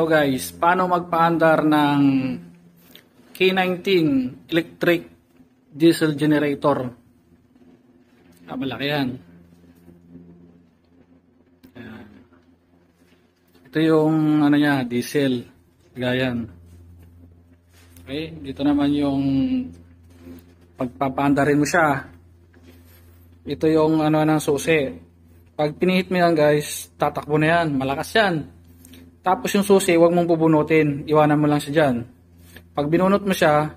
Hello guys, paano magpaandar ng K19 electric diesel generator? Malaki yan. Ayan. Ito yung ano niya, diesel. Gayan. Okay, dito naman yung pagpapaandarin mo siya. Ito yung ano ng susi. Pag pinihit mo yan guys, tatakbo na yan, malakas yan. Tapos yung susi, huwag mong bubunutin. Iwanan mo lang siya dyan. Pag binunot mo siya,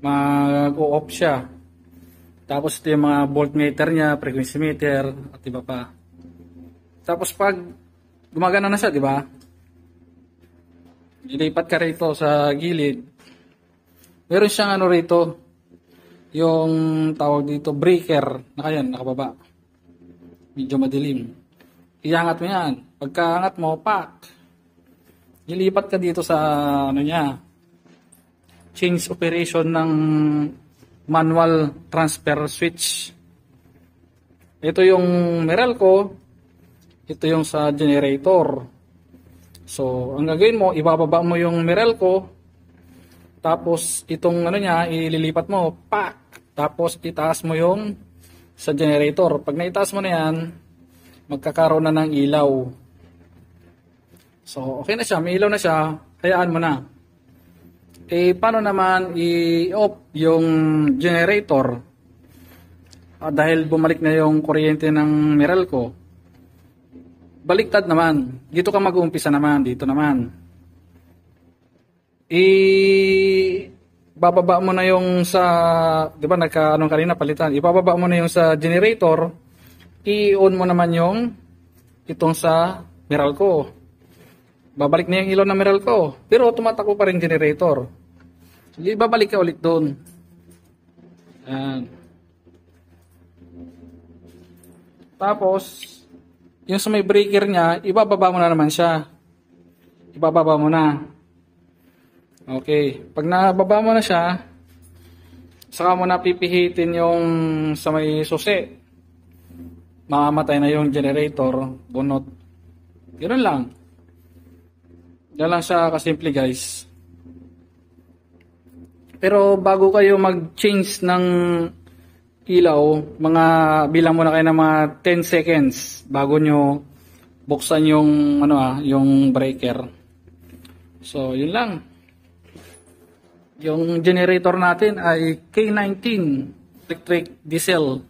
mag-o-off siya. Tapos ito yung mga voltmeter niya, frequency meter, at iba pa. Tapos pag gumagana na siya, di ba? Ilipat ka rito sa gilid. Meron siyang ano rito, yung tawag dito, breaker. Nakababa. Medyo madilim. Iangat mo yan. Pagkaangat mo, pak! Ilipat ka dito sa ano niya, change operation ng manual transfer switch. Ito yung Meralco, ito yung sa generator. So, ang gagawin mo, ibababa mo yung Meralco, tapos itong ano niya, ililipat mo, pak! Tapos itaas mo yung sa generator. Pag naitaas mo na yan, magkakaroon na ng ilaw. So, okay na siya. May ilaw na siya. Hayaan mo na. Paano naman i-off yung generator? Dahil bumalik na yung kuryente ng Meralco. Baliktad naman. Dito ka mag-uumpisa naman. Dito naman. Bababa mo na yung sa, di ba nagka-anong kanina palitan. Ibababa mo na yung sa generator. I-on mo naman yung itong sa Meralco. Babalik na yung ilaw ng Meralco, pero tumatakbo pa rin generator. So, babalik ka ulit doon. Tapos, yung sa may breaker niya, ibababa mo na naman siya. Ibababa mo na. Okay. Pag nababa mo na siya, saka mo na pipihitin yung sa may susi. Mamamatay na yung generator, bunot. Ganoon lang. Yan lang siya kasimple guys. Pero bago kayo mag-change ng ilaw, mga bilang muna kayo ng mga 10 seconds bago nyo buksan yung yung breaker. So, yun lang. Yung generator natin ay K19 electric diesel.